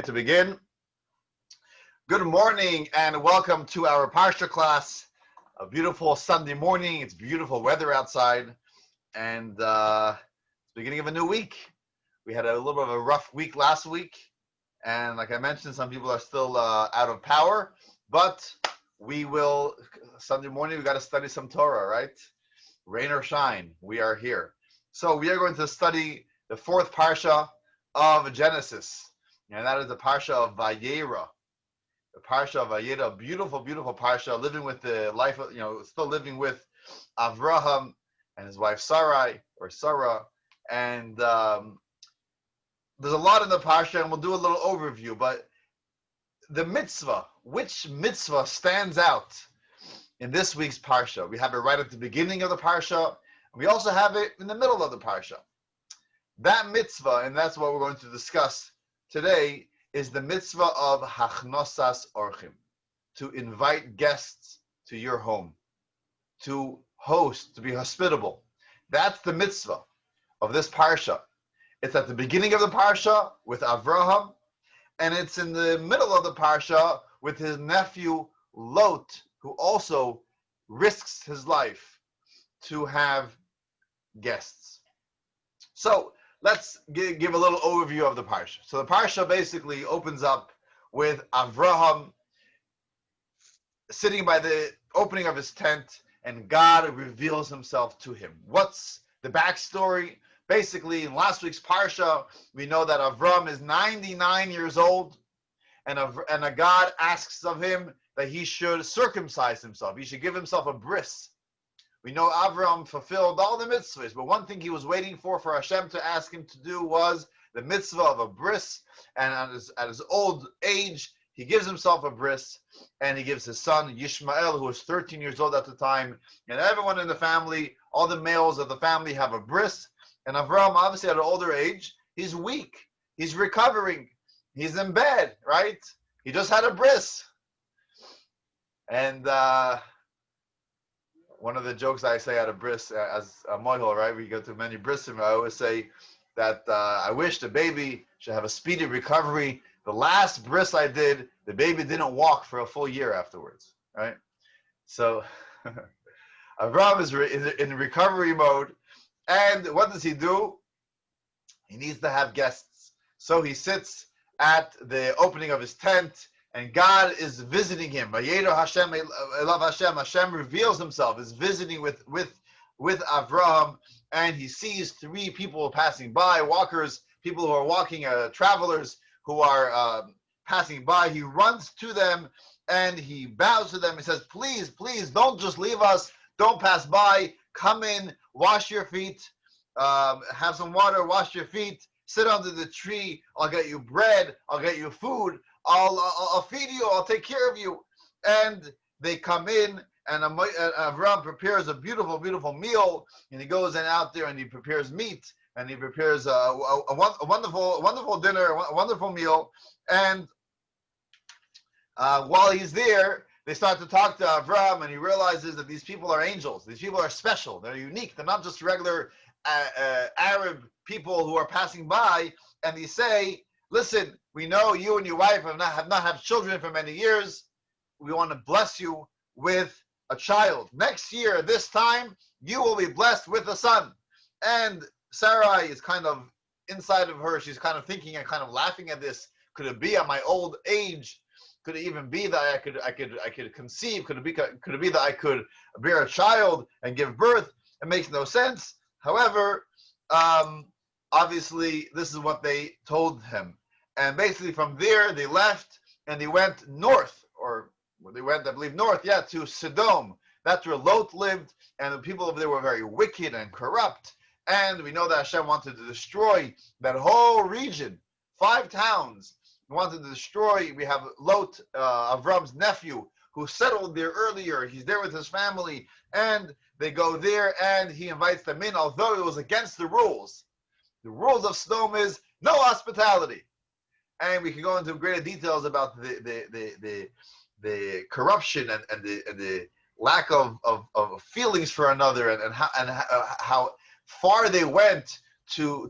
to begin. Good morning and welcome to our Parsha class. A beautiful Sunday morning. It's beautiful weather outside, and it's the beginning of a new week. We had a little bit of a rough week last week, and like I mentioned, some people are still out of power, but Sunday morning, we got to study some Torah, right? Rain or shine, we are here. So we are going to study the fourth Parsha of Genesis, and that is the Parsha of Vayeira. The Parsha of Vayeira, a beautiful, beautiful Parsha, living with the life of, still living with Avraham and his wife Sarah, and there's a lot in the Parsha, and we'll do a little overview, but the mitzvah, which mitzvah stands out in this week's Parsha? We have it right at the beginning of the Parsha, and we also have it in the middle of the Parsha. That mitzvah, and that's what we're going to discuss today, is the mitzvah of Hachnasas Orchim, to invite guests to your home, to host, to be hospitable. That's the mitzvah of this Parsha. It's at the beginning of the Parsha with Avraham, and it's in the middle of the Parsha with his nephew Lot, who also risks his life to have guests. So let's give a little overview of the Parsha. So the Parsha basically opens up with Avraham sitting by the opening of his tent, and God reveals himself to him. What's the backstory? Basically, in last week's Parsha, we know that Avraham is 99 years old, and God asks of him that he should circumcise himself. He should give himself a bris. We know Avraham fulfilled all the mitzvahs, but one thing he was waiting for Hashem to ask him to do was the mitzvah of a bris. And at his old age, he gives himself a bris, and he gives his son Yishmael, who was 13 years old at the time, and everyone in the family, all the males of the family, have a bris. And Avraham, obviously at an older age, he's weak, he's recovering, he's in bed, right? He just had a bris. And one of the jokes I say at a bris, as a mohel, right? We go to many brisim. I always say that I wish the baby should have a speedy recovery. The last bris I did, the baby didn't walk for a full year afterwards, right? So Avraham is in recovery mode. And what does he do? He needs to have guests. So he sits at the opening of his tent, and God is visiting him. Vayeira Hashem elav Hashem. Hashem reveals himself, is visiting with Avraham, and he sees three people passing by, walkers, people who are walking, travelers who are passing by. He runs to them and he bows to them. He says, please, please, don't just leave us. Don't pass by. Come in, wash your feet, have some water, wash your feet, sit under the tree. I'll get you bread. I'll get you food. I'll feed you, I'll take care of you. And they come in, and Avraham prepares a beautiful, beautiful meal, and he goes out there and he prepares meat, and he prepares a wonderful dinner, a wonderful meal. And while he's there, they start to talk to Avraham, and he realizes that these people are angels. These people are special. They're unique. They're not just regular Arab people who are passing by. And they say, listen, we know you and your wife have not had children for many years. We want to bless you with a child. Next year, this time, you will be blessed with a son. And Sarai is kind of inside of her. She's kind of thinking and kind of laughing at this. Could it be at my old age? Could it even be that I could conceive? Could it be that I could bear a child and give birth? It makes no sense. However, obviously, this is what they told him. And basically from there, they left and they went north, or they went, I believe, north, to Sodom. That's where Lot lived, and the people over there were very wicked and corrupt. And we know that Hashem wanted to destroy that whole region, 5 towns. He wanted to destroy. We have Lot, Avram's nephew, who settled there earlier. He's there with his family, and they go there, and he invites them in, although it was against the rules. The rules of Sodom is no hospitality. And we can go into greater details about the corruption and the lack of feelings for another, and how far they went to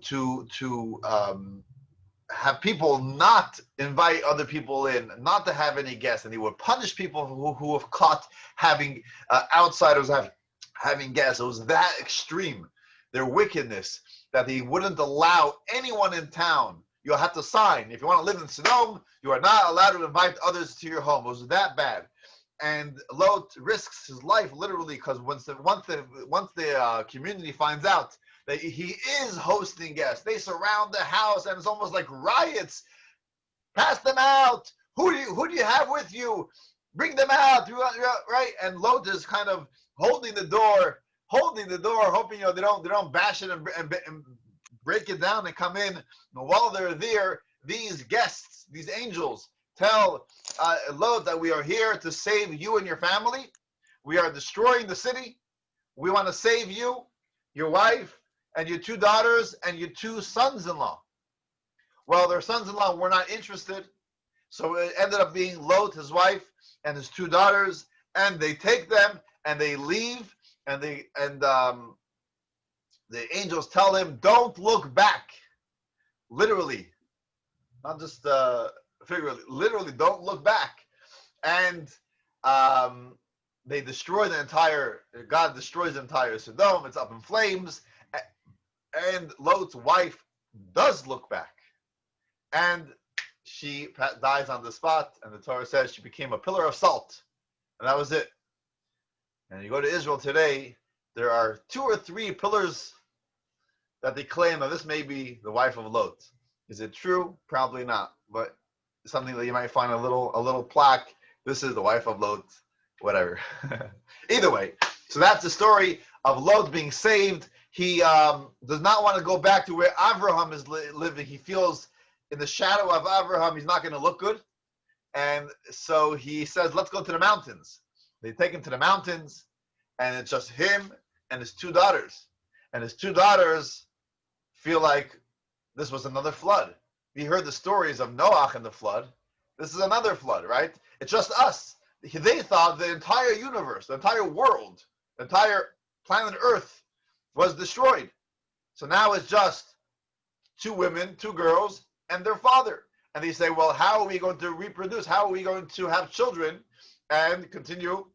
have people not invite other people in, not to have any guests, and he would punish people who have caught having outsiders having guests. It was that extreme, their wickedness, that he wouldn't allow anyone in town. You'll have to sign. If you want to live in Sodom, you are not allowed to invite others to your home. It was that bad. And Lot risks his life literally, because once the community finds out that he is hosting guests, they surround the house, and it's almost like riots. Pass them out. Who do you have with you? Bring them out. Right? And Lot is kind of holding the door, hoping they don't bash it and break it down and come in. And while they're there, these guests, these angels, tell Lot that we are here to save you and your family. We are destroying the city. We want to save you, your wife, and your 2 daughters, and your 2 sons-in-law. Well, their sons-in-law were not interested, so it ended up being Lot, his wife, and his 2 daughters, and they take them and they leave, and the angels tell him, "Don't look back." Literally, not just figuratively. Literally, don't look back. And they destroy God destroys the entire Sodom. It's up in flames. And Lot's wife does look back. And she dies on the spot. And the Torah says she became a pillar of salt. And that was it. And you go to Israel today, there are 2 or 3 pillars that they claim that this may be the wife of Lot. Is it true? Probably not. But something that you might find a little plaque. This is the wife of Lot, whatever. Either way, so that's the story of Lot being saved. He does not want to go back to where Avraham is living. He feels in the shadow of Avraham, he's not going to look good. And so he says, let's go to the mountains. They take him to the mountains, and it's just him and his 2 daughters. And his 2 daughters feel like this was another flood. We heard the stories of Noah and the flood. This is another flood, right? It's just us. They thought the entire universe, the entire world, the entire planet Earth was destroyed. So now it's just 2 women, 2 girls, and their father. And they say, well, how are we going to reproduce? How are we going to have children and continue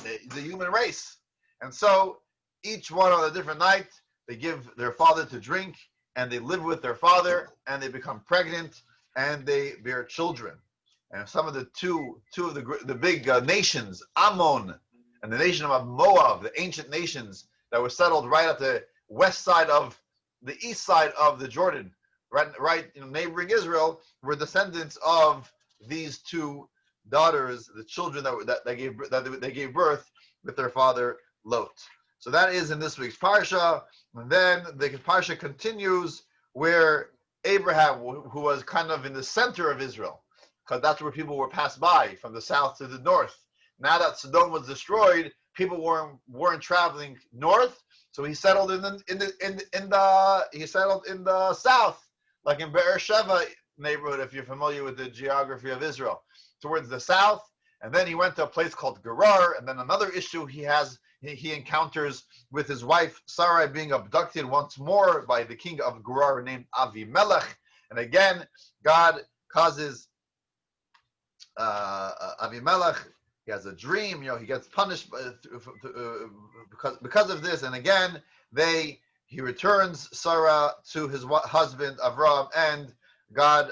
the human race? And so each one on a different night, they give their father to drink, and they live with their father, and they become pregnant, and they bear children. And some of the two of the big nations, Ammon and the nation of Moab, the ancient nations that were settled right at the east side of the Jordan, right, neighboring Israel, were descendants of these 2 daughters, the children that they gave birth with their father Lot. So that is in this week's Parsha. And then the Parsha continues where Abraham, who was kind of in the center of Israel, because that's where people were passed by from the south to the north. Now that Sodom was destroyed, people weren't traveling north, so he settled in the south, like in Beersheba neighborhood, if you're familiar with the geography of Israel, towards the south. And then he went to a place called Gerar. And then another issue he encounters with his wife Sarai being abducted once more by the king of Gerar named Avimelech. And again, God causes Avimelech, he has a dream, he gets punished because of this. And again, he returns Sarah to his husband Avram, and God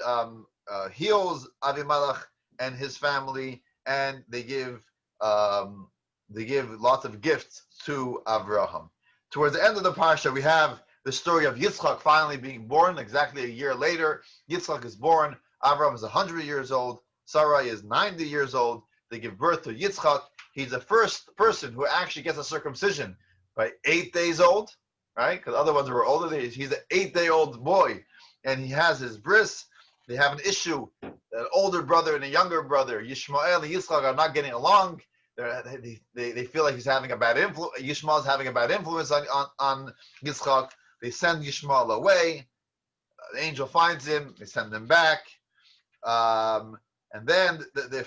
heals Avimelech and his family, and they give lots of gifts to Avraham. Towards the end of the parsha, we have the story of Yitzchak finally being born. Exactly a year later, Yitzchak is born. Avraham is 100 years old. Sarai is 90 years old. They give birth to Yitzchak. He's the first person who actually gets a circumcision by 8 days old, right? Because other ones were older. He's an 8-day-old boy, and he has his bris. They have an issue. An older brother and a younger brother, Yishmael and Yitzchak, are not getting along. They feel like he's having a bad influence. Yishmael is having a bad influence on Yitzchak. They send Yishmael away. The angel finds him. They send him back. And then the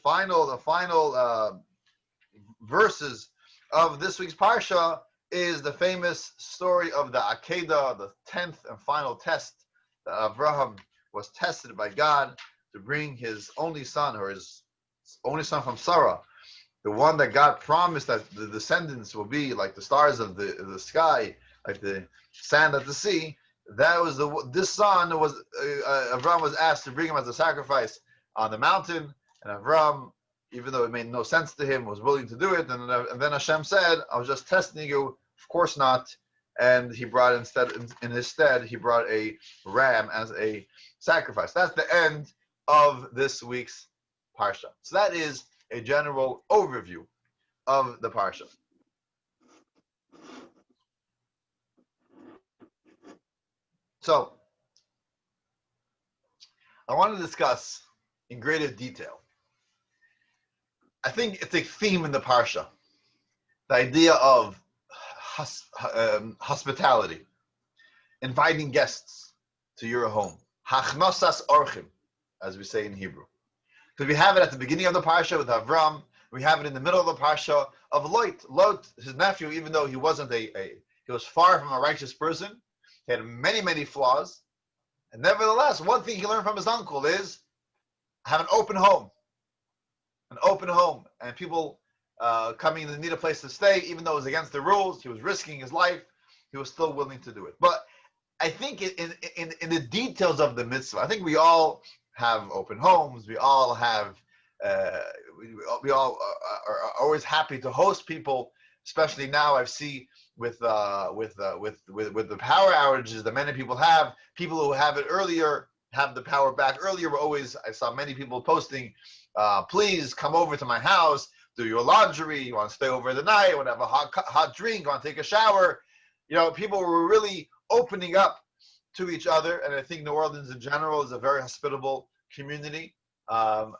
final verses of this week's parsha is the famous story of the Akedah, the 10th and final test that Avraham was tested by God to bring his only son, or his only son from Sarah, the one that God promised that the descendants will be like the stars of the sky, like the sand at the sea. That was this son was Avraham was asked to bring him as a sacrifice on the mountain, and Avraham, even though it made no sense to him, was willing to do it. And then Hashem said, "I was just testing you. Of course not." And he brought in his stead, he brought a ram as a sacrifice. That's the end of this week's parsha. So that is a general overview of the parsha. So I want to discuss in greater detail. I think it's a theme in the parsha, the idea of hospitality, inviting guests to your home. Hachnasas Orchim, as we say in Hebrew. Because we have it at the beginning of the parsha with Avram, we have it in the middle of the parsha of Lot. Lot, his nephew, even though he wasn't he was far from a righteous person, he had many, many flaws, and nevertheless, one thing he learned from his uncle is have an open home. An open home, and people coming to need a place to stay, even though it was against the rules, he was risking his life, he was still willing to do it. But I think in the details of the mitzvah, I think we all have open homes, we all have, we all are always happy to host people, especially now I see with the power outages that many people have, people who have it earlier, have the power back earlier. I saw many people posting, please come over to my house, do your laundry, you want to stay over the night, you want to have a hot drink, you want to take a shower. People were really opening up to each other, and I think New Orleans in general is a very hospitable community. I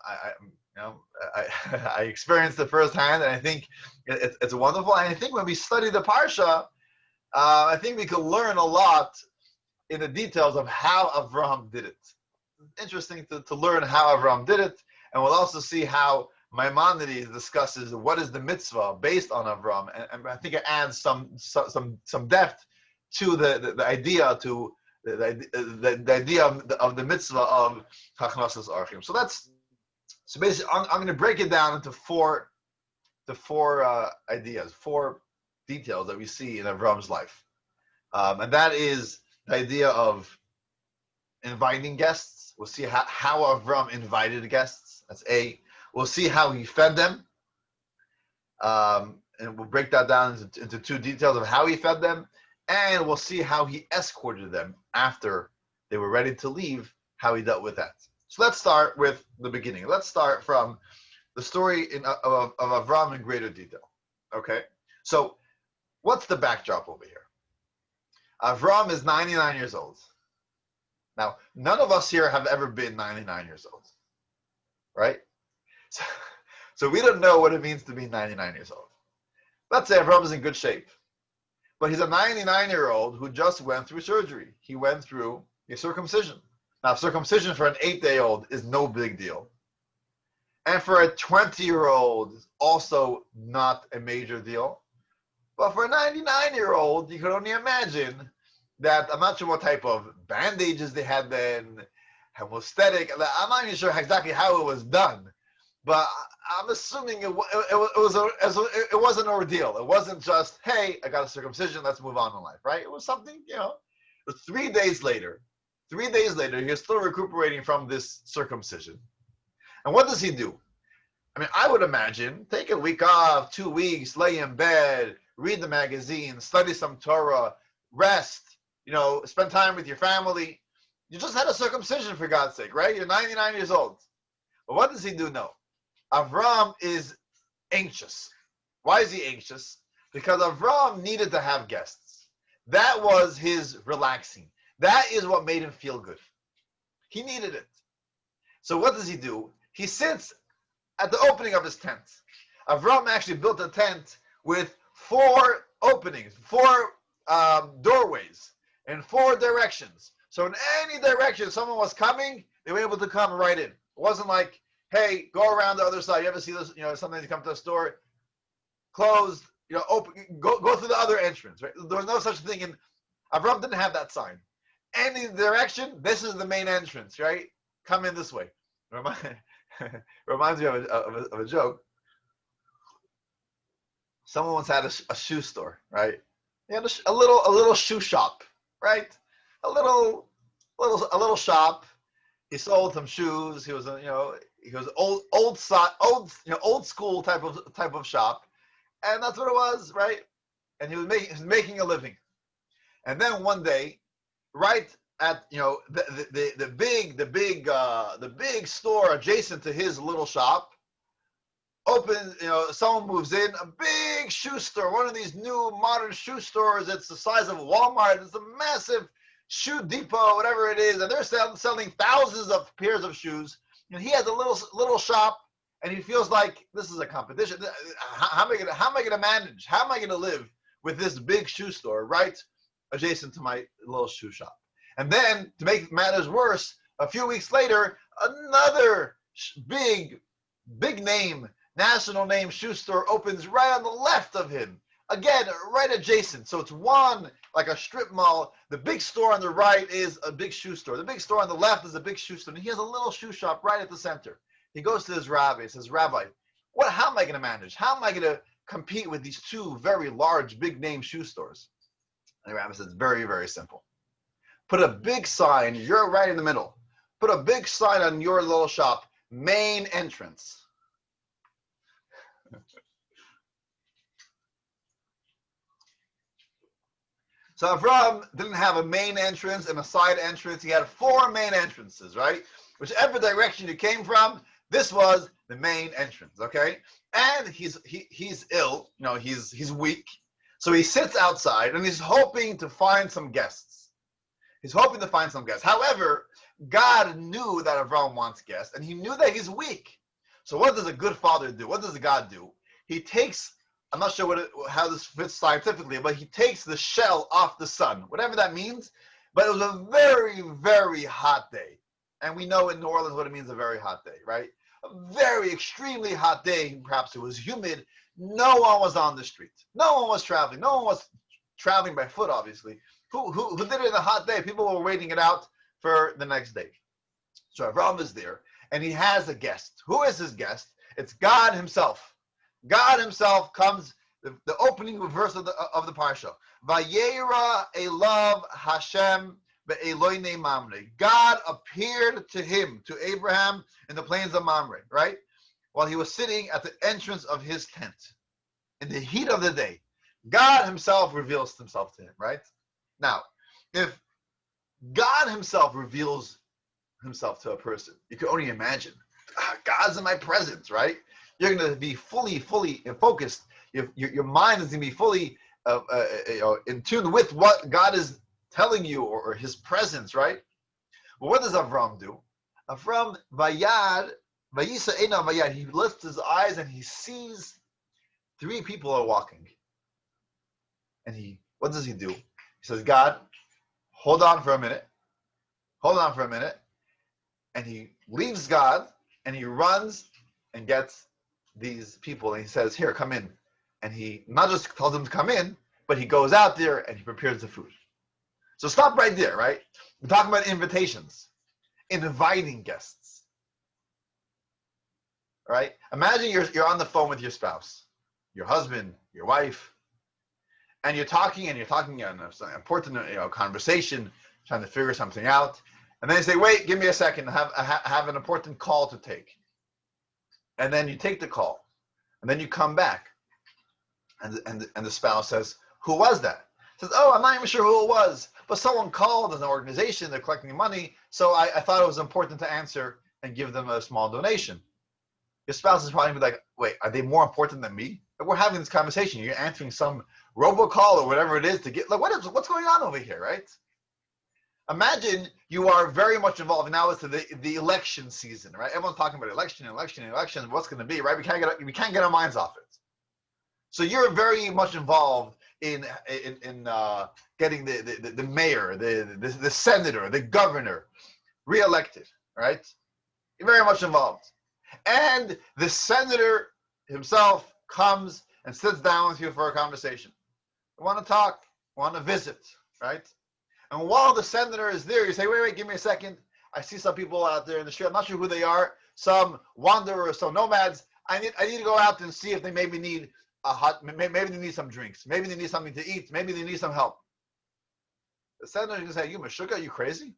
experienced it firsthand, and I think it's wonderful. And I think when we study the parsha, I think we can learn a lot in the details of how Avraham did it. Interesting to learn how Avraham did it, and we'll also see how Maimonides discusses what is the mitzvah based on Avraham, and I think it adds some depth to the idea the idea of the mitzvah of Hachnasas Orchim. So basically, I'm going to break it down into four ideas, four details that we see in Avraham's life, and that is the idea of inviting guests. We'll see how Avraham invited guests. That's A. We'll see how he fed them, and we'll break that down into two details of how he fed them, and we'll see how he escorted them after they were ready to leave, how he dealt with that. So let's start with the beginning. Let's start from the story of Avraham in greater detail. Okay? So what's the backdrop over here? Avraham is 99 years old. Now, none of us here have ever been 99 years old, right? So we don't know what it means to be 99 years old. Let's say Avraham is in good shape. But he's a 99-year-old who just went through surgery. He went through a circumcision. Now, circumcision for an 8-day-old is no big deal. And for a 20-year-old, it's also not a major deal. But for a 99-year-old, you can only imagine that, I'm not sure what type of bandages they had then, hemostatic. I'm not even sure exactly how it was done. But I'm assuming it was an ordeal. It wasn't just, hey, I got a circumcision, let's move on in life, right? It was something, But 3 days later, he's still recuperating from this circumcision. And what does he do? I mean, I would imagine, take a week off, 2 weeks, lay in bed, read the magazine, study some Torah, rest, spend time with your family. You just had a circumcision, for God's sake, right? You're 99 years old. But what does he do now? Avraham is anxious. Why is he anxious? Because Avraham needed to have guests. That was his relaxing. That is what made him feel good. He needed it. So what does he do? He sits at the opening of his tent. Avraham actually built a tent with 4 openings, 4 doorways, in 4 directions. So in any direction someone was coming, they were able to come right in. It wasn't like, hey, go around the other side. You ever see this? Sometimes you come to a store, closed, go through the other entrance, right? There was no such thing, and Avram didn't have that sign. Any direction, this is the main entrance, right? Come in this way. Reminds me of a joke. Someone once had a shoe store, right? He had a little shoe shop, right? A little shop. He sold some shoes. He was old school type of shop, and that's what it was, right? And he was making a living. And then one day, right at the big store adjacent to his little shop, someone moves in, a big shoe store, one of these new modern shoe stores. It's the size of Walmart. It's a massive shoe depot, whatever it is, and they're selling thousands of pairs of shoes. And he has a little shop, and he feels like this is a competition. How am I gonna manage? How am I gonna live with this big shoe store right adjacent to my little shoe shop? And then, to make matters worse, a few weeks later, another big name, national name shoe store opens right on the left of him. Again, right adjacent. So it's one, like a strip mall. The big store on the right is a big shoe store. The big store on the left is a big shoe store. And he has a little shoe shop right at the center. He goes to his rabbi. He says, Rabbi, how am I going to manage? How am I going to compete with these two very large, big name shoe stores? And the rabbi says, very, very simple. Put a big sign. You're right in the middle. Put a big sign on your little shop. Main entrance. So Avram didn't have a main entrance and a side entrance. He had 4 main entrances, right? Whichever direction you came from, this was the main entrance, okay? And he's ill, he's weak. So he sits outside and he's hoping to find some guests. However, God knew that Avram wants guests, and he knew that he's weak. So what does a good father do? What does God do? He takes, I'm not sure how this fits scientifically, but he takes the shell off the sun, whatever that means. But it was a very, very hot day. And we know in New Orleans what it means, a very hot day, right? A very extremely hot day. Perhaps it was humid. No one was on the street. No one was traveling. No one was traveling by foot, obviously. Who did it in a hot day? People were waiting it out for the next day. So Avram is there, and he has a guest. Who is his guest? It's God himself. God himself comes, the opening verse of the Parsha. Vayeira elav Hashem be'eloine Mamre. God appeared to him, to Abraham, in the plains of Mamre, right? While he was sitting at the entrance of his tent. In the heat of the day. God himself reveals himself to him, right? Now, if God himself reveals himself to a person, you can only imagine. God's in my presence, right? You're going to be fully focused. Your mind is going to be fully in tune with what God is telling you, or his presence, right? But what does Avram do? Avram, Vayisa Eina Vayad, he lifts his eyes and he sees 3 people are walking. And what does he do? He says, God, hold on for a minute. And he leaves God and he runs and gets these people and he says, here, come in. And he not just tells them to come in, but he goes out there and he prepares the food. So stop right there, right? We're talking about invitations, inviting guests. Right? Imagine you're on the phone with your spouse, your husband, your wife, and you're talking on an important conversation, trying to figure something out, and then you say, "Wait, give me a second. I have an important call to take." And then you take the call, and then you come back, and the spouse says, "Who was that?" Says, "Oh, I'm not even sure who it was, but someone called as an organization. They're collecting money, so I thought it was important to answer and give them a small donation." Your spouse is probably like, "Wait, are they more important than me? We're having this conversation. You're answering some robocall or whatever it is to get, like, what's going on over here, right?" Imagine you are very much involved. Now it's the election season, right? Everyone's talking about election, what's going to be, right? We can't get our minds off it. So you're very much involved in getting the mayor, the senator, the governor reelected, right? You're very much involved. And the senator himself comes and sits down with you for a conversation. They want to talk, want to visit, right? And while the senator is there, you say, wait, give me a second. I see some people out there in the street. I'm not sure who they are. Some wanderers, some nomads. I need to go out and see if they maybe need maybe they need some drinks. Maybe they need something to eat. Maybe they need some help. The senator is going to say, you Meshuggah, are you crazy?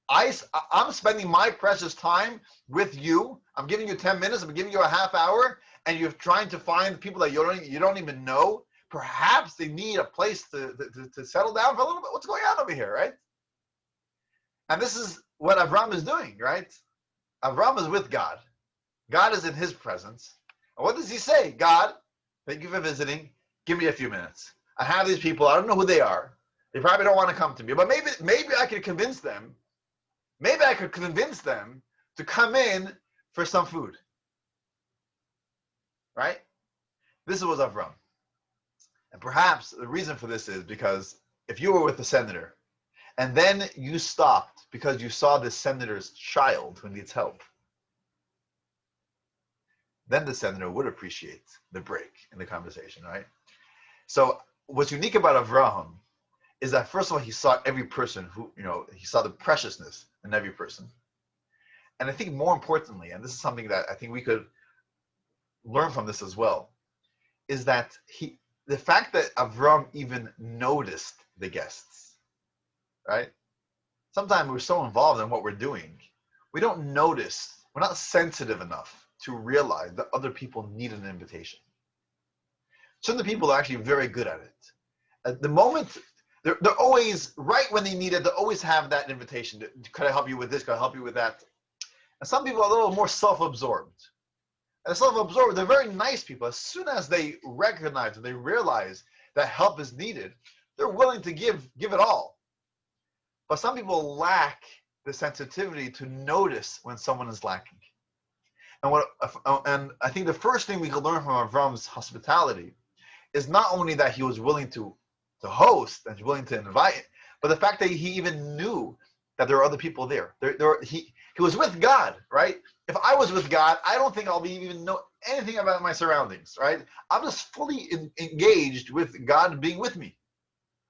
I'm spending my precious time with you. I'm giving you 10 minutes. I'm giving you a half hour, and you're trying to find people that you don't even know. Perhaps they need a place to settle down for a little bit. What's going on over here, right? And this is what Avram is doing, right? Avram is with God. God is in his presence. And what does he say? God, thank you for visiting. Give me a few minutes. I have these people. I don't know who they are. They probably don't want to come to me, but maybe I could convince them. Maybe I could convince them to come in for some food. Right? This was Avram. And perhaps the reason for this is because if you were with the senator and then you stopped because you saw the senator's child who needs help, then the senator would appreciate the break in the conversation, right? So what's unique about Avraham is that, first of all, he saw every person he saw the preciousness in every person. And I think more importantly, and this is something that I think we could learn from this as well, is that the fact that Avram even noticed the guests, right? Sometimes we're so involved in what we're doing, we don't notice, we're not sensitive enough to realize that other people need an invitation. Some of the people are actually very good at it. At the moment, they're always, right when they need it, they always have that invitation. Could I help you with this? Could I help you with that? And some people are a little more self-absorbed. And self-absorbed, they're very nice people. As soon as they recognize and they realize that help is needed, they're willing to give it all. But some people lack the sensitivity to notice when someone is lacking. And I think the first thing we can learn from Avram's hospitality is not only that he was willing to host and willing to invite, but the fact that he even knew that there are other people there. He was with God, right? If I was with God, I don't think I'll even know anything about my surroundings, right? I'm just fully engaged with God being with me.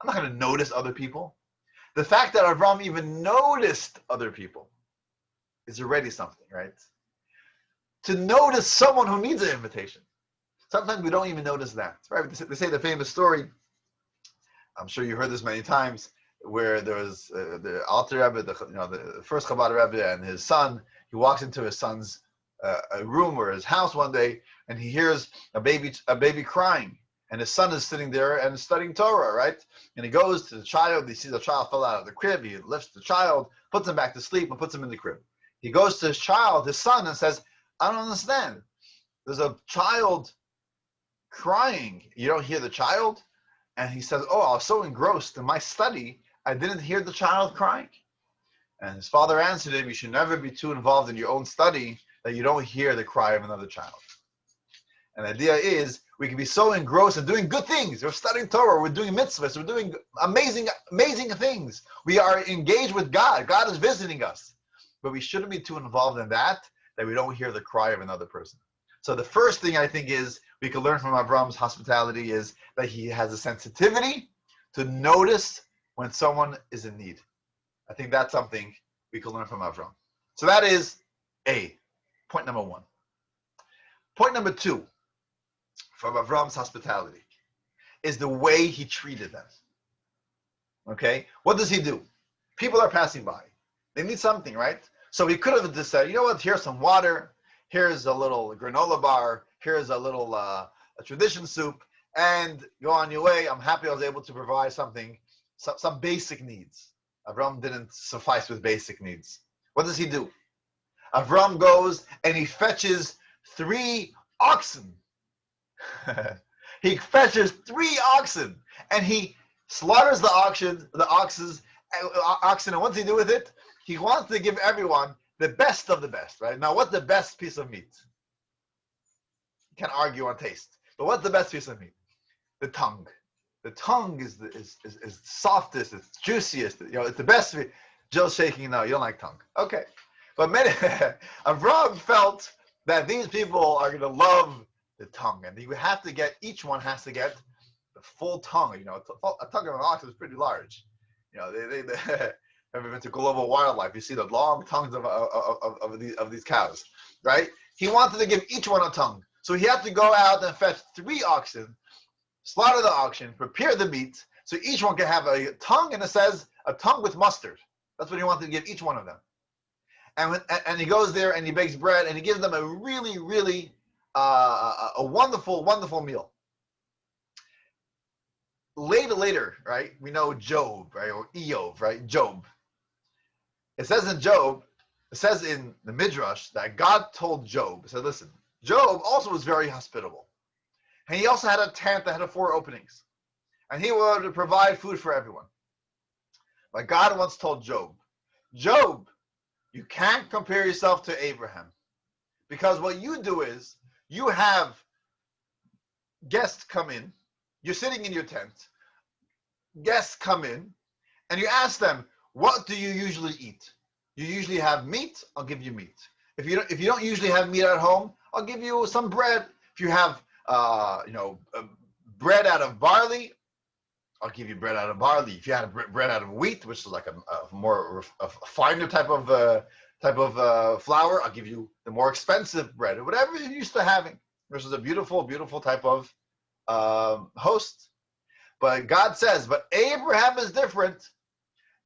I'm not going to notice other people. The fact that Avram even noticed other people is already something, right? To notice someone who needs an invitation. Sometimes we don't even notice that, right? They say the famous story, I'm sure you heard this many times, where there was the Alter Rebbe, the first Chabad Rebbe, and his son. He walks into his son's room or his house one day, and he hears a baby crying, and his son is sitting there and studying Torah, right? And he goes to the child. He sees the child fell out of the crib. He lifts the child, puts him back to sleep, and puts him in the crib. He goes to his child, his son, and says, "I don't understand. There's a child crying. You don't hear the child?" And he says, "Oh, I was so engrossed in my study, I didn't hear the child crying." And his father answered him, "You should never be too involved in your own study that you don't hear the cry of another child." And the idea is, we can be so engrossed in doing good things. We're studying Torah, we're doing mitzvahs, we're doing amazing things. We are engaged with God. God is visiting us. But we shouldn't be too involved in that we don't hear the cry of another person. So the first thing I think is we can learn from Avram's hospitality is that he has a sensitivity to notice when someone is in need. I think that's something we can learn from Avram. So that is point number one. Point number two from Avram's hospitality is the way he treated them. Okay? What does he do? People are passing by. They need something, right? So he could have just said, you know what, here's some water, here's a little granola bar, here's a little a tradition soup, and go on your way. I'm happy I was able to provide something, some basic needs. Avram didn't suffice with basic needs. What does he do? Avram goes and he fetches 3 oxen. He fetches 3 oxen and he slaughters the oxen, and what's he do with it? He wants to give everyone the best of the best, right? Now, what's the best piece of meat? You can't argue on taste. But what's the best piece of meat? The tongue. The tongue is softest, it's juiciest. It's the best. Joe's shaking now. You don't like tongue. Okay. But Avram felt that these people are going to love the tongue, and each one has to get the full tongue. A tongue of an ox is pretty large. They have been to global wildlife. You see the long tongues of these cows, right? He wanted to give each one a tongue, so he had to go out and fetch 3 oxen, slaughter the oxen, prepare the meat, so each one can have a tongue, and it says a tongue with mustard. That's what he wanted to give each one of them. And he goes there and he bakes bread and he gives them a really, really a wonderful, wonderful meal. Later, right? We know Job, right? Or Eov, right? Job. It says in the Midrash that God told Job, he said, listen, Job also was very hospitable. And he also had a tent that had 4 openings. And he would provide food for everyone. But God once told Job, you can't compare yourself to Abraham. Because what you do is, you have guests come in, you're sitting in your tent, guests come in, and you ask them, what do you usually eat? You usually have meat, I'll give you meat. If you don't usually have meat at home, I'll give you some bread. If you have bread out of barley, I'll give you bread out of barley. If you had bread out of wheat, which is like a finer type of flour, I'll give you the more expensive bread, or whatever you're used to having. This is a beautiful, beautiful type of host. But God says, but Abraham is different.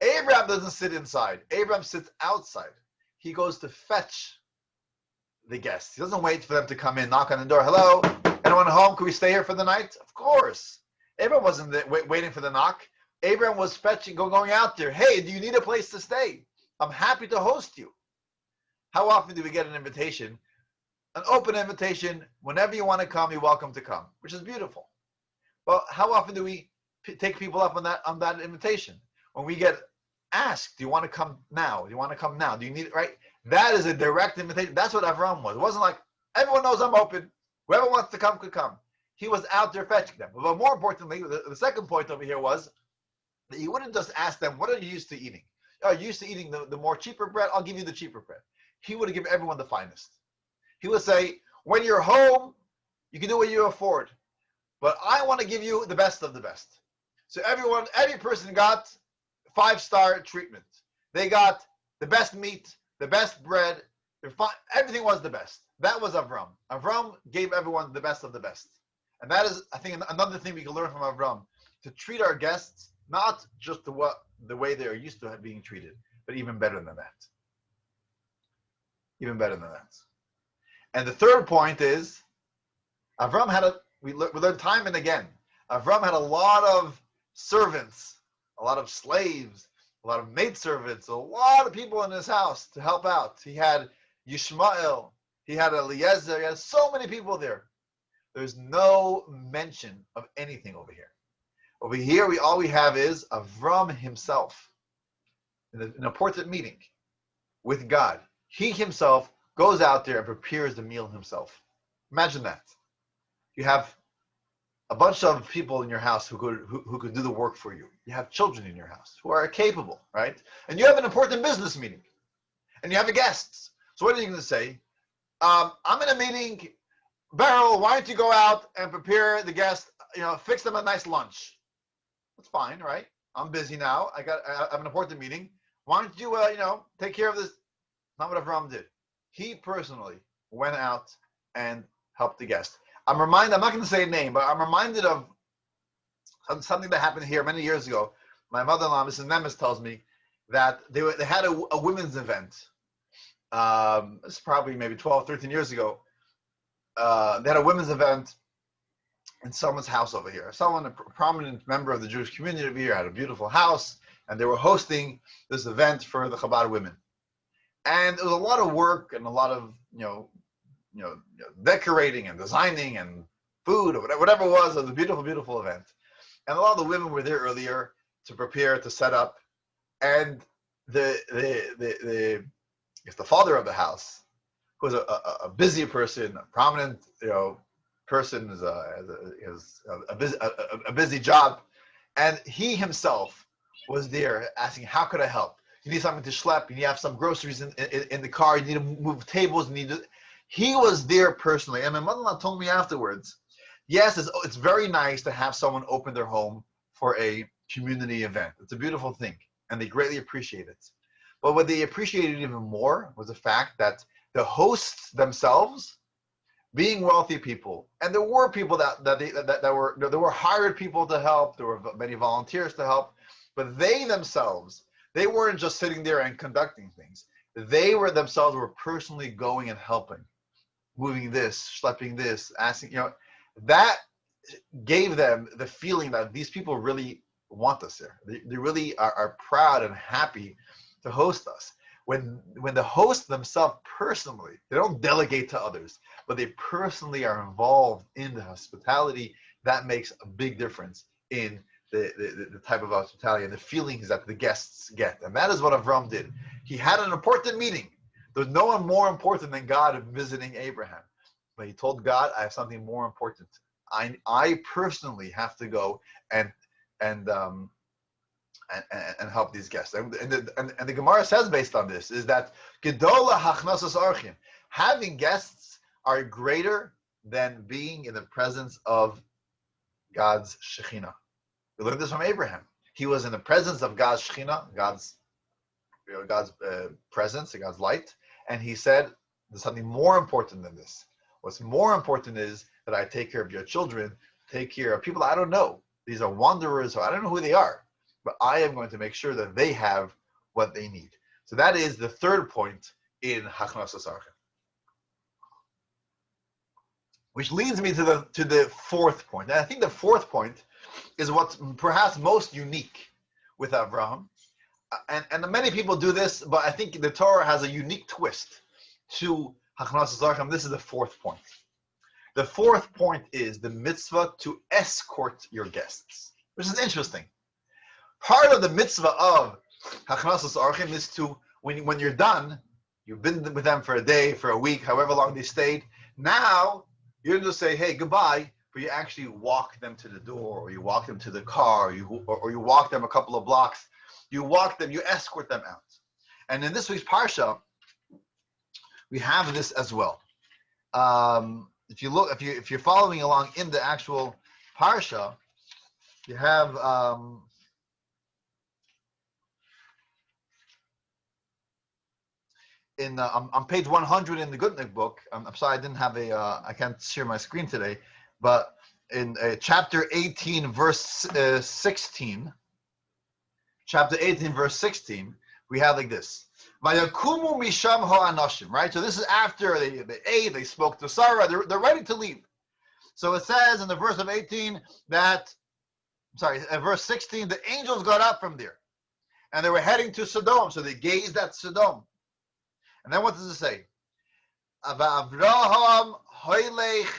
Abraham doesn't sit inside. Abraham sits outside. He goes to fetch the guests. He doesn't wait for them to come in, knock on the door. Hello, anyone home? Can we stay here for the night? Of course. Abraham wasn't waiting for the knock. Abraham was going out there. Hey, do you need a place to stay? I'm happy to host you. How often do we get an invitation? An open invitation. Whenever you want to come, you're welcome to come, which is beautiful. But how often do we take people up on that invitation? When we get asked, do you want to come now? Do you want to come now? Do you need it, right? That is a direct invitation. That's what Avram was. It wasn't like, everyone knows I'm open. Whoever wants to come could come. He was out there fetching them. But more importantly, the second point over here was that he wouldn't just ask them, what are you used to eating? Are you used to eating the more cheaper bread? I'll give you the cheaper bread. He would give everyone the finest. He would say, when you're home, you can do what you afford. But I want to give you the best of the best. So every person got 5-star treatment. They got the best meat, the best bread. Everything was the best. That was Avram. Avram gave everyone the best of the best. And that is, I think, another thing we can learn from Avram, to treat our guests not just the way they are used to being treated, but even better than that. Even better than that. And the third point is, Avram we learned time and again, Avram had a lot of servants, a lot of slaves, a lot of maidservants, a lot of people in his house to help out. He had Yishmael, he had Eliezer, he had so many people there. There's no mention of anything over here. Over here, all we have is Avram himself in an important meeting with God. He himself goes out there and prepares the meal himself. Imagine that. You have a bunch of people in your house who could do the work for you. You have children in your house who are capable, right? And you have an important business meeting, and you have a guest. So what are you going to say? I'm in a meeting. Beryl, why don't you go out and prepare the guest? Fix them a nice lunch. That's fine, right? I'm busy now. I have an important meeting. Why don't you, take care of this? Not what Avram did. He personally went out and helped the guest. I'm not going to say a name, but I'm reminded of something that happened here many years ago. My mother-in-law, Mrs. Nemes, tells me that they had a women's event. It's probably maybe 12, 13 years ago. They had a women's event in someone's house over here. A prominent member of the Jewish community over here, had a beautiful house, and they were hosting this event for the Chabad women. And it was a lot of work and a lot of, decorating and designing and food or whatever it was. It was a beautiful, beautiful event. And a lot of the women were there earlier to prepare, to set up. And the father of the house, who was a busy person, a prominent, person, has a busy job, and he himself was there asking, "How could I help? You need something to schlep. You need to have some groceries in the car. You need to move tables. He was there personally. And my mother-in-law told me afterwards, yes, it's very nice to have someone open their home for a community event. It's a beautiful thing, and they greatly appreciate it. But what they appreciated even more was the fact that the hosts themselves, being wealthy people, and there were people that were hired people to help. There were many volunteers to help, but they themselves, they weren't just sitting there and conducting things. They themselves were personally going and helping, moving this, schlepping this, asking. That gave them the feeling that these people really want us there. They really are proud and happy to host us. When the hosts themselves personally, they don't delegate to others, but they personally are involved in the hospitality, that makes a big difference in the type of hospitality and the feelings that the guests get. And that is what Avram did. He had an important meeting. There's no one more important than God visiting Abraham. But he told God, I have something more important. I personally have to go and help these guests. And the Gemara says, based on this, is that Gedola Hachnasas Orchim, having guests are greater than being in the presence of God's Shekhinah. We learned this from Abraham. He was in the presence of God's Shekhinah, God's presence, God's light, and he said, there's something more important than this. What's more important is that I take care of your children, take care of people I don't know. These are wanderers, or I don't know who they are, but I am going to make sure that they have what they need. So that is the third point in Hachnasas Orchim. Which leads me to the fourth point. And I think the fourth point is what's perhaps most unique with Avraham. And many people do this, but I think the Torah has a unique twist to Hachnasas Orchim. This is the fourth point. The fourth point is the mitzvah to escort your guests, which is interesting. Part of the mitzvah of Hachnasas Orchim is to, when you're done, you've been with them for a day, for a week, however long they stayed. Now, you don't just say, hey, goodbye, but you actually walk them to the door, or you walk them to the car, or you walk them a couple of blocks. You walk them, you escort them out. And in this week's Parsha, we have this as well. If you're following along in the actual Parsha, you have on page 100 in the Gutnick book. I'm sorry, I didn't have I can't share my screen today, but in chapter 18, verse 16. Chapter 18, verse 16, we have like this. Vayakumu misham ha'anashim, right? So this is after they ate, they spoke to Sarah, they're ready to leave. So it says in the verse of 18 verse 16, the angels got up from there and they were heading to Sodom. So they gazed at Sodom. And then what does it say? Avraham hoylech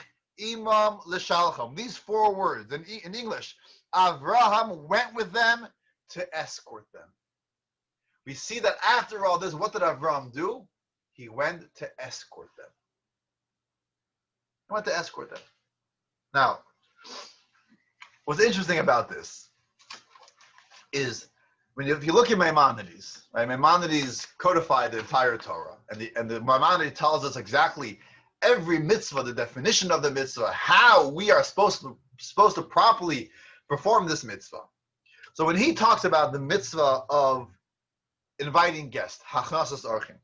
imam l'shalcham. These four words in English. Avraham went with them to escort them. We see that after all this, what did Avraham do? He went to escort them. He went to escort them. Now, what's interesting about this is if you look at Maimonides, right? Maimonides codified the entire Torah, and the Maimonides tells us exactly every mitzvah, the definition of the mitzvah, how we are supposed to properly perform this mitzvah. So when he talks about the mitzvah of inviting guests, Hachnasas Orchim,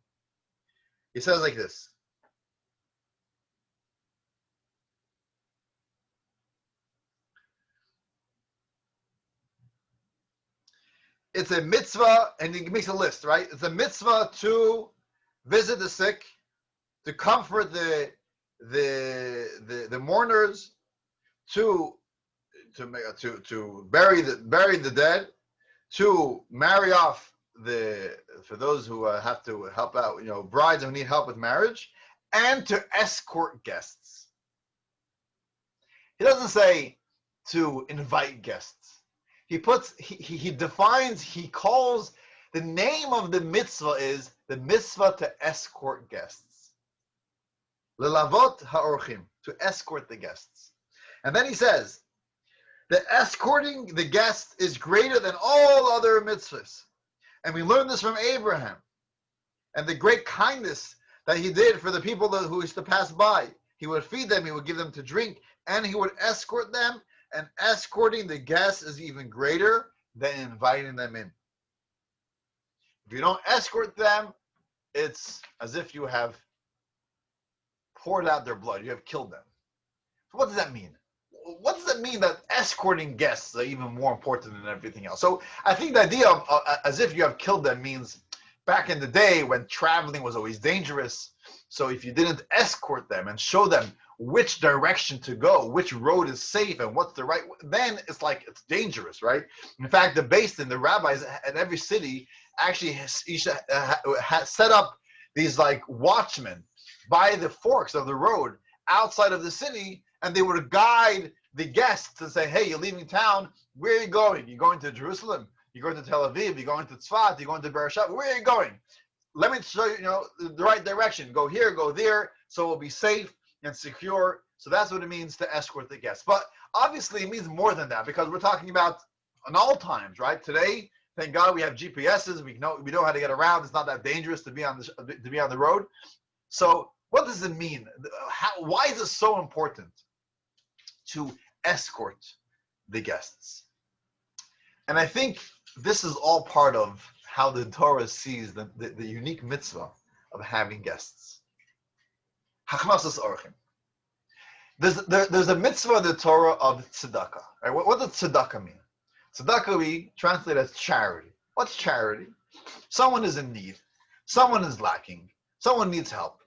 he says like this. It's a mitzvah, and he makes a list, right? It's a mitzvah to visit the sick, to comfort the mourners, to bury the dead, to marry off for those who have to help out, brides who need help with marriage, and to escort guests. He doesn't say to invite guests. He defines, he calls, the name of the mitzvah is the mitzvah to escort guests. Lelavot ha'orchim, to escort the guests. And then he says, that escorting the guests is greater than all other mitzvahs. And we learn this from Abraham and the great kindness that he did for the people who used to pass by. He would feed them, he would give them to drink, and he would escort them. And escorting the guests is even greater than inviting them in. If you don't escort them, it's as if you have poured out their blood. You have killed them. So what does that mean? What does it mean that escorting guests are even more important than everything else? So I think the idea of as if you have killed them means back in the day when traveling was always dangerous. So if you didn't escort them and show them which direction to go, which road is safe and what's the right, then it's like it's dangerous, right? In fact, the rabbis in every city actually set up these like watchmen by the forks of the road outside of the city, and they would guide the guests and say, hey, you're leaving town, where are you going? You're going to Jerusalem, you're going to Tel Aviv, you're going to Tzfat, you're going to Beersheba, where are you going? Let me show you, the right direction. Go here, go there, so we'll be safe and secure. So that's what it means to escort the guests. But obviously it means more than that, because we're talking about in all times, right? Today, thank God we have GPSs. We know how to get around. It's not that dangerous to be on the road. So what does it mean? Why is it so important to escort the guests? And I think this is all part of how the Torah sees the unique mitzvah of having guests. Hachnasas Orchim. There's a mitzvah in the Torah of tzedakah. Right? What does tzedakah mean? Tzedakah we translate as charity. What's charity? Someone is in need. Someone is lacking. Someone needs help.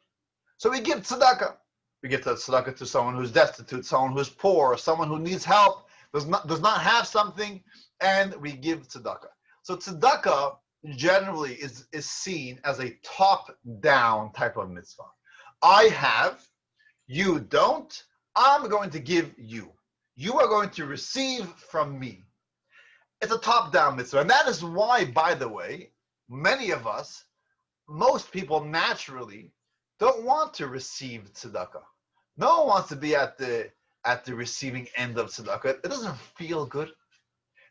So we give tzedakah. We give tzedakah to someone who's destitute, someone who's poor, someone who needs help, does not have something, and we give tzedakah. So tzedakah generally is seen as a top-down type of mitzvah. I have, you don't, I'm going to give you. You are going to receive from me. It's a top-down mitzvah. And that is why, by the way, many of us, most people naturally don't want to receive tzedakah. No one wants to be at the receiving end of tzedakah. It doesn't feel good.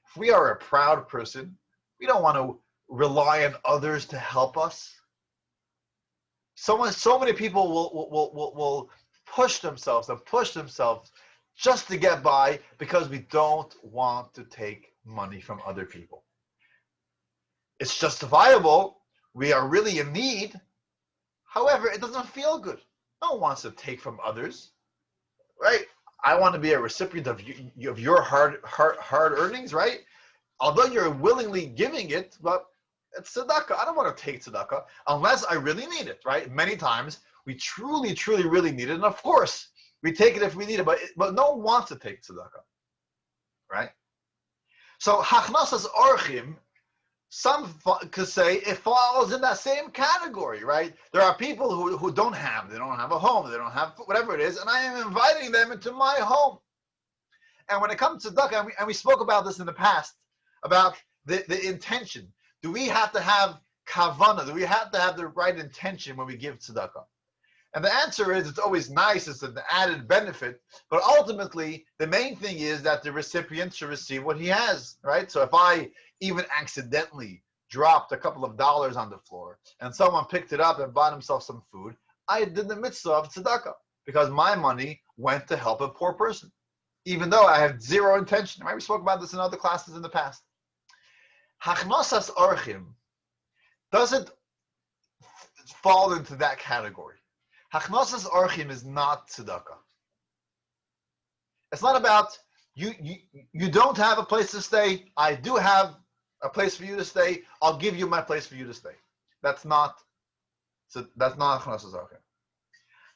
If we are a proud person, we don't want to rely on others to help us. So many people will push themselves just to get by because we don't want to take money from other people. It's justifiable. We are really in need. However, it doesn't feel good. No one wants to take from others, right? I want to be a recipient of your hard earnings, right? Although you're willingly giving it, but it's tzedakah. I don't want to take tzedakah unless I really need it, right? Many times we truly, truly, really need it, and of course we take it if we need it, but no one wants to take tzedakah, right? So Hachnasas Orchim, some could say it falls in that same category, right? There are people who don't have a home, they don't have whatever it is, and I am inviting them into my home. And when it comes to tzedakah, and we spoke about this in the past, about the intention. Do we have to have kavanah? Do we have to have the right intention when we give tzedakah? And the answer is it's always nice, it's an added benefit, but ultimately the main thing is that the recipient should receive what he has, right? So if I even accidentally dropped a couple of dollars on the floor and someone picked it up and bought himself some food, I did the mitzvah of tzedakah because my money went to help a poor person, even though I had zero intention, right? We spoke about this in other classes in the past. Hachnasas Orchim doesn't fall into that category. Hachnasas Orchim is not tzedakah. It's not about you don't have a place to stay. I do have a place for you to stay. I'll give you my place for you to stay. That's not Hachnasas Orchim.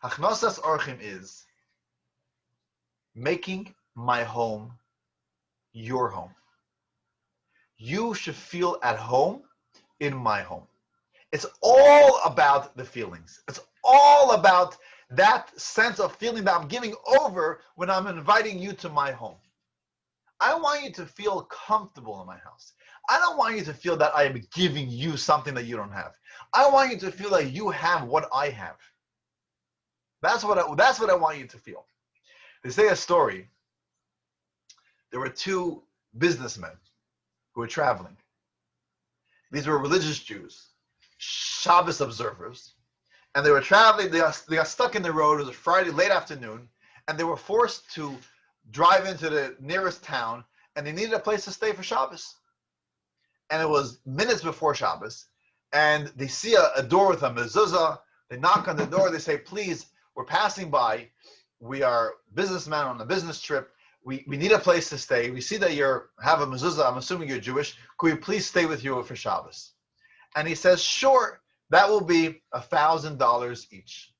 Hachnasas Orchim is making my home your home. You should feel at home in my home. It's all about the feelings. It's all about that sense of feeling that I'm giving over when I'm inviting you to my home. I want you to feel comfortable in my house. I don't want you to feel that I am giving you something that you don't have. I want you to feel that you have what I have. That's what I want you to feel. They say a story. There were two businessmen who were traveling. These were religious Jews, Shabbos observers, and they were traveling. They got stuck in the road. It was a Friday late afternoon, and they were forced to drive into the nearest town, and they needed a place to stay for Shabbos. And it was minutes before Shabbos, and they see a door with a mezuzah. They knock on the door. They say, "Please, we're passing by. We are businessmen on a business trip. We need a place to stay. We see that you have a mezuzah. I'm assuming you're Jewish. Could we please stay with you for Shabbos?" And he says, "Sure, that will be $1,000 each.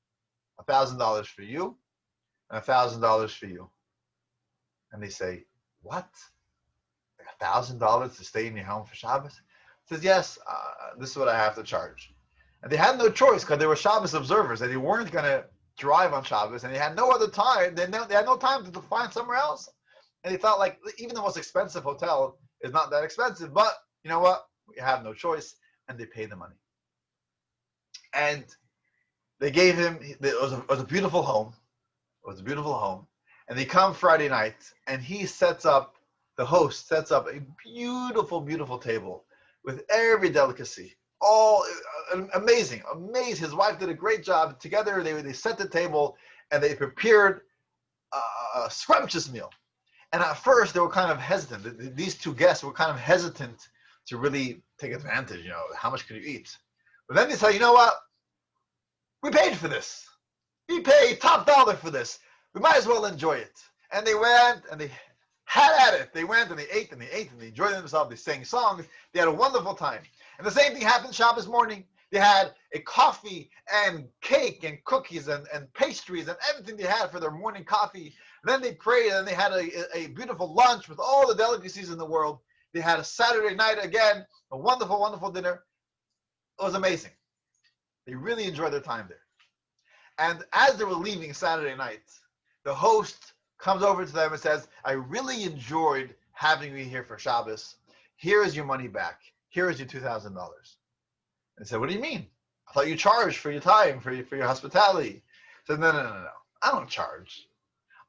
$1,000 for you, and $1,000 for you." And they say, "What? $1,000 to stay in your home for Shabbos?" He says, "Yes, this is what I have to charge." And they had no choice because they were Shabbos observers, and they weren't going to drive on Shabbos, and they had no other time. They had no time to find somewhere else. And they thought, like, even the most expensive hotel is not that expensive, but you know what? We have no choice, and they paid the money. And they gave him, it was a beautiful home. It was a beautiful home. And they come Friday night, and the host sets up a beautiful, beautiful table with every delicacy. All amazing. His wife did a great job. Together, they set the table, and they prepared a scrumptious meal. And at first, they were kind of hesitant. These two guests were kind of hesitant to really take advantage. How much could you eat? But then they said, "You know what? We paid for this. We paid top dollar for this. We might as well enjoy it." And they went and they had at it. They went and they ate and they ate and they enjoyed themselves. They sang songs. They had a wonderful time. And the same thing happened Shabbos morning. They had a coffee and cake and cookies and pastries and everything they had for their morning coffee. And then they prayed and they had a beautiful lunch with all the delicacies in the world. They had a Saturday night again, a wonderful, wonderful dinner. It was amazing. They really enjoyed their time there. And as they were leaving Saturday night, the host comes over to them and says, "I really enjoyed having you here for Shabbos. Here is your money back. Here is your $2,000. And they said, "What do you mean? I thought you charged for your time, for your hospitality." He said, No. I don't charge.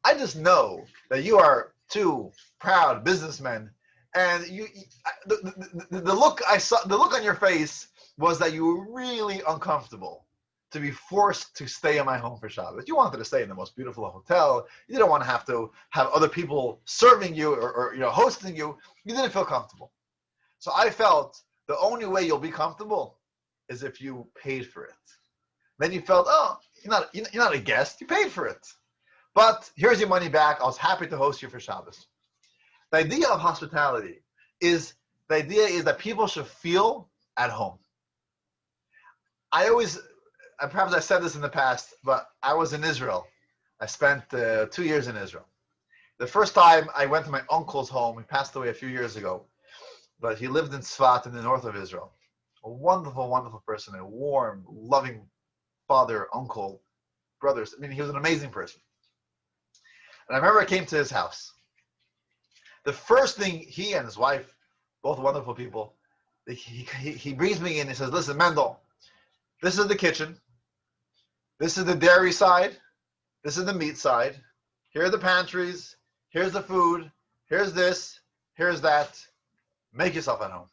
I just know that you are two proud businessmen, and the look I saw, the look on your face was that you were really uncomfortable to be forced to stay in my home for Shabbos. You wanted to stay in the most beautiful hotel. You didn't want to have other people serving you or hosting you. You didn't feel comfortable. So I felt the only way you'll be comfortable is if you paid for it. Then you felt, oh, you're not a guest. You paid for it. But here's your money back. I was happy to host you for Shabbos. The idea of hospitality is that people should feel at home. Perhaps I said this in the past, but I was in Israel. I spent 2 years in Israel. The first time I went to my uncle's home. He passed away a few years ago, but he lived in Tzfat in the north of Israel. A wonderful, wonderful person, a warm, loving father, uncle, brothers. I mean, he was an amazing person. And I remember I came to his house. The first thing, he and his wife, both wonderful people, he brings me in and he says, "Listen, Mendel, this is the kitchen. This is the dairy side. This is the meat side. Here are the pantries. Here's the food. Here's this. Here's that. Make yourself at home."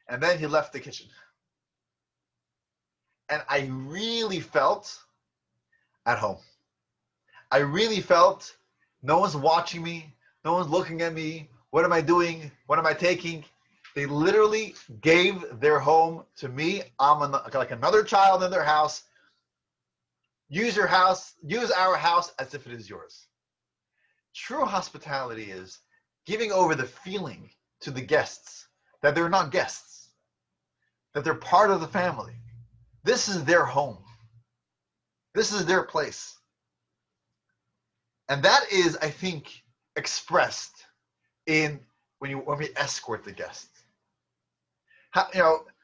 And then he left the kitchen. And I really felt at home. I really felt no one's watching me. No one's looking at me. What am I doing? What am I taking? They literally gave their home to me. I'm like another child in their house. Use our house as if it is yours. True hospitality is giving over the feeling to the guests that they're not guests, that they're part of the family. This is their home. This is their place. And that is, I think, expressed in when we escort the guests.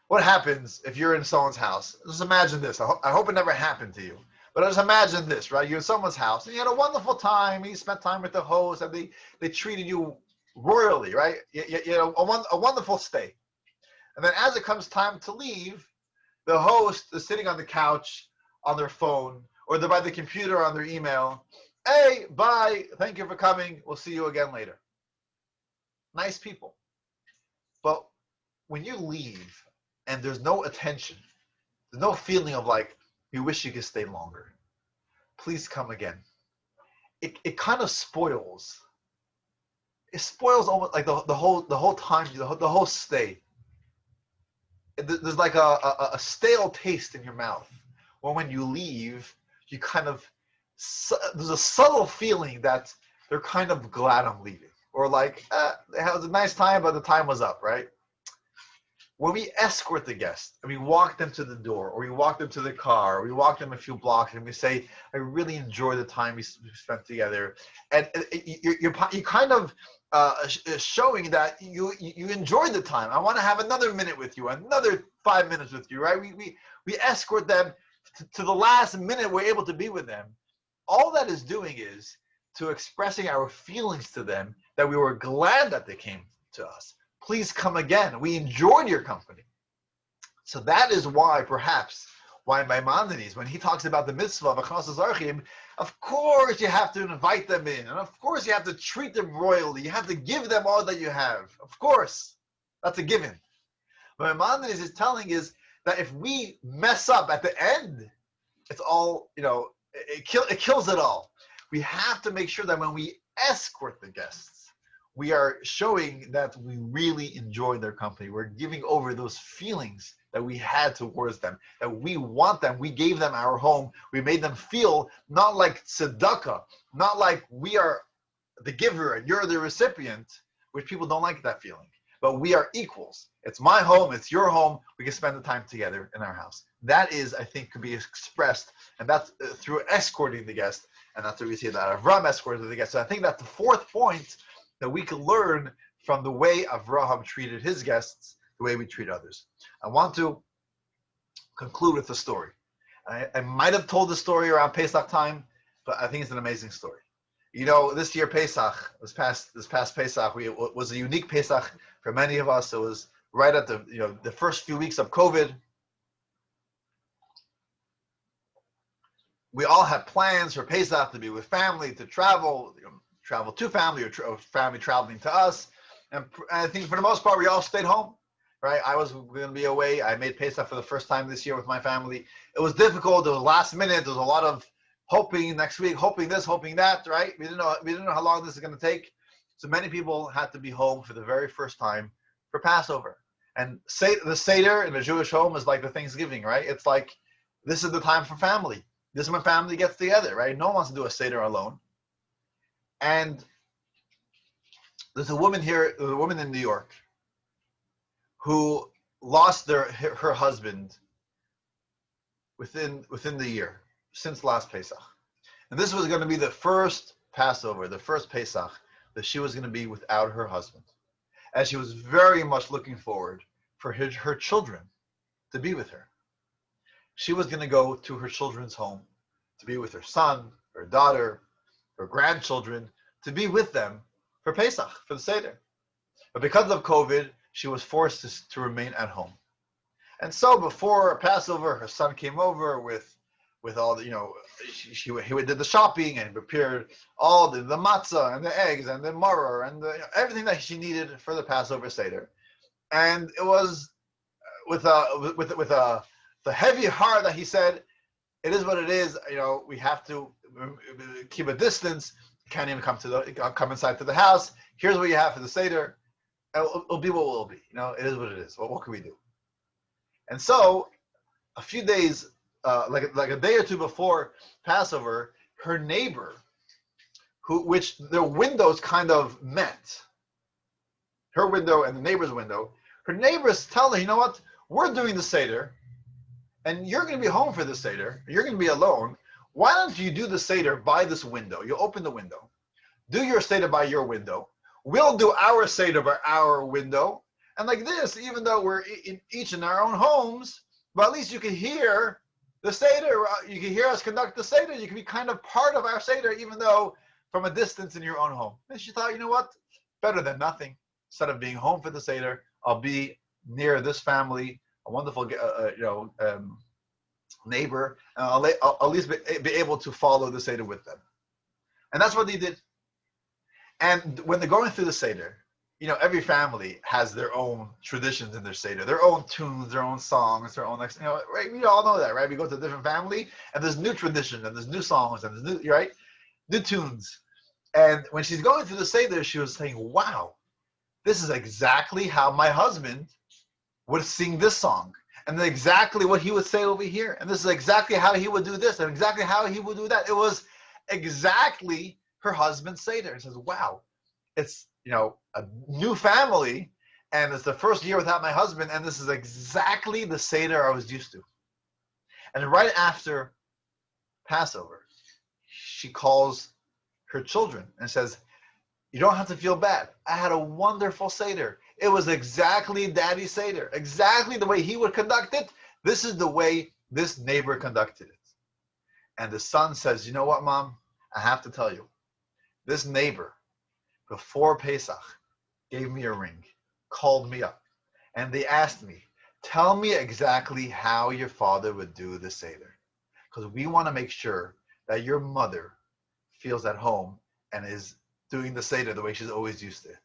What happens if you're in someone's house? Just imagine this. I hope it never happened to you. But just imagine this, right? You're in someone's house, and you had a wonderful time. You spent time with the host, and they treated you royally, right? A wonderful stay. And then as it comes time to leave, the host is sitting on the couch on their phone, or they're by the computer on their email. "Hey, bye. Thank you for coming. We'll see you again later." Nice people. But when you leave and there's no attention, there's no feeling of like, We wish you could stay longer. Please come again. It kind of spoils. It spoils almost like the whole time, the whole stay. There's like a stale taste in your mouth. Or when you leave, you kind of, there's a subtle feeling that they're kind of glad I'm leaving. Or like, it was a nice time, but the time was up, right? When we escort the guest and we walk them to the door, or we walk them to the car, or we walk them a few blocks and we say, I really enjoy the time we spent together. And you're kind of showing that you enjoyed the time. I want to have another minute with you, another 5 minutes with you, right? We escort them to the last minute we're able to be with them. All that is doing is to expressing our feelings to them that we were glad that they came to us. Please come again. We enjoyed your company. So that is why, perhaps, why Maimonides, when he talks about the Mitzvah of Hachnasas Orchim, of course you have to invite them in. And of course you have to treat them royally. You have to give them all that you have. Of course. That's a given. What Maimonides is telling is that if we mess up at the end, it's all, it kills it all. We have to make sure that when we escort the guests, we are showing that we really enjoy their company. We're giving over those feelings that we had towards them, that we want them. We gave them our home. We made them feel not like tzedakah, not like we are the giver and you're the recipient, which people don't like that feeling. But we are equals. It's my home, it's your home. We can spend the time together in our house. That is, I think, could be expressed, and that's through escorting the guest. And that's what we see that Avram escorted the guest. So I think that's the fourth point that we can learn from the way Avraham treated his guests, the way we treat others. I want to conclude with a story. I might have told the story around Pesach time, but I think it's an amazing story. This year Pesach, this past Pesach, it was a unique Pesach for many of us. It was right at the first few weeks of COVID. We all had plans for Pesach to be with family, to travel to family, or family traveling to us. And I think for the most part, we all stayed home, right? I was going to be away. I made Pesach for the first time this year with my family. It was difficult. It was last minute. There was a lot of hoping next week, hoping this, hoping that, right? We didn't know how long this is going to take. So many people had to be home for the very first time for Passover. And the Seder in a Jewish home is like the Thanksgiving, right? It's like, this is the time for family. This is when family gets together, right? No one wants to do a Seder alone. And there's a woman in New York, who lost her husband within the year, since last Pesach. And this was going to be the first Passover, the first Pesach, that she was going to be without her husband. And she was very much looking forward for her children to be with her. She was going to go to her children's home to be with her son, her daughter, her grandchildren, to be with them for Pesach, for the Seder. But because of COVID, she was forced to remain at home. And so before Passover, her son came over with all the, he did the shopping and prepared all the matzah and the eggs and the maror and everything that she needed for the Passover Seder. And it was with a heavy heart that he said, it is what it is. We have to keep a distance. Can't even come inside to the house. Here's what you have for the Seder. It'll be what it will be. It is what it is. What can we do? And so, a few days, like a day or two before Passover, her neighbor, which their windows kind of met, her window and the neighbor's window, her neighbors tell her, you know what? We're doing the Seder, and you're going to be home for the Seder. You're going to be alone. Why don't you do the Seder by this window? You open the window. Do your Seder by your window. We'll do our Seder by our window. And like this, even though we're each in our own homes, but at least you can hear the Seder. You can hear us conduct the Seder. You can be kind of part of our Seder, even though from a distance in your own home. And she thought, you know what? Better than nothing. Instead of being home for the Seder, I'll be near this family, a wonderful, neighbor. I'll at least be able to follow the Seder with them. And that's what they did. And when they're going through the Seder, every family has their own traditions in their Seder, their own tunes, their own songs, their own, right? We all know that, right? We go to a different family, and there's new tradition, and there's new songs, and there's new, right? New tunes. And when she's going through the Seder, she was saying, wow, this is exactly how my husband would sing this song. And then exactly what he would say over here. And this is exactly how he would do this, and exactly how he would do that. It was exactly her husband's Seder. It says, wow, it's, a new family, and it's the first year without my husband, and this is exactly the Seder I was used to. And right after Passover, she calls her children and says, you don't have to feel bad. I had a wonderful Seder. It was exactly Daddy's Seder, exactly the way he would conduct it. This is the way this neighbor conducted it. And the son says, you know what, Mom? I have to tell you, this neighbor, before Pesach, gave me a ring, called me up, and they asked me, tell me exactly how your father would do the Seder, because we want to make sure that your mother feels at home and is doing the Seder the way she's always used to it.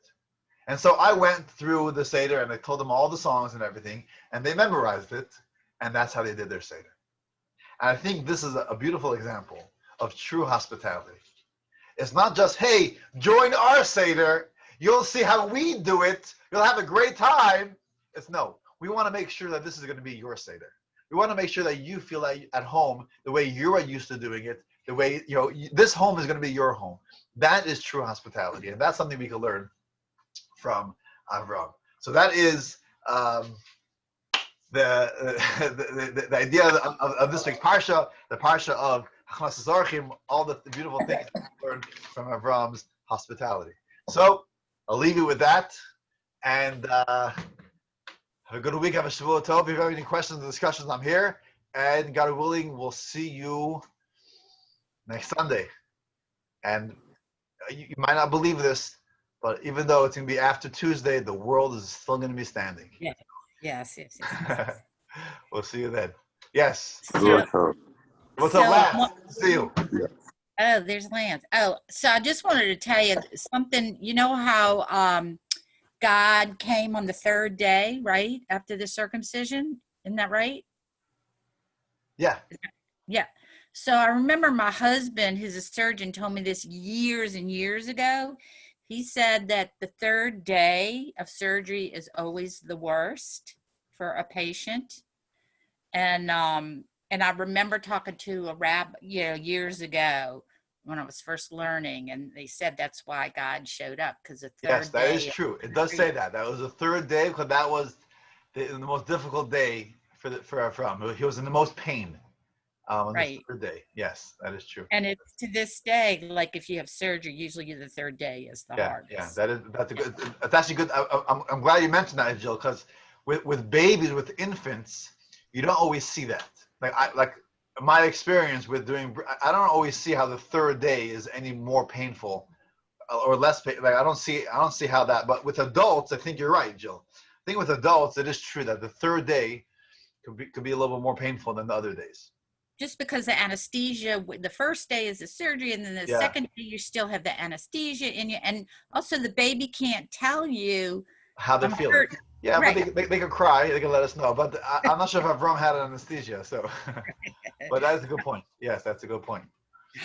And so I went through the Seder, and I told them all the songs and everything, and they memorized it, and that's how they did their Seder. And I think this is a beautiful example of true hospitality. It's not just, hey, join our Seder, you'll see how we do it, you'll have a great time. It's no, we want to make sure that this is going to be your Seder. We want to make sure that you feel at home the way you are used to doing it, the way, this home is going to be your home. That is true hospitality, and that's something we can learn from Avram. So that is the idea of this week's Parsha, the Parsha of Hachnasas Orchim, all the beautiful things we learned from Avram's hospitality. So I'll leave you with that, and have a good week. Have a Shavua Tov. If you have any questions or discussions, I'm here, and God willing, we'll see you next Sunday. And you might not believe this, but even though it's going to be after Tuesday, the world is still going to be standing. Yeah. Yes. We'll see you then. Yes. What's up, Lance? See you. Oh, there's Lance. Oh, so I just wanted to tell you something. You know how God came on the third day, right? After the circumcision. Isn't that right? Yeah. Yeah. So I remember my husband, who's a surgeon, told me this years and years ago. He said that the third day of surgery is always the worst for a patient. And I remember talking to a rabbi, years ago when I was first learning, and they said that's why God showed up, because the third Yes, that day is true. It does say that. That was the third day, because that was the most difficult day for Avram. He was in the most pain. On right. the third day. Yes, that is true. And it's to this day, like if you have surgery, usually the third day is the hardest. Yeah, that's a good. That's actually good. I'm glad you mentioned that, Jill, because with babies, with infants, you don't always see that. Like my experience with I don't always see how the third day is any more painful or less pain. Like I don't see how that. But with adults, I think you're right, Jill. I think with adults, it is true that the third day could be a little bit more painful than the other days. Just because the anesthesia, the first day is the surgery, and then the second day you still have the anesthesia in you, and also the baby can't tell you how they're feeling. Hurt. Yeah, right. But they can cry. They can let us know. But I'm not sure if Avram had an anesthesia. So, but that is a good point. Yes, that's a good point.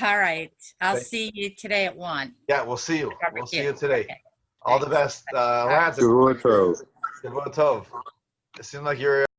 All right, I'll see you today at 1. Yeah, we'll see you. We'll see you today. Okay. All the best. Lance. It seems like you're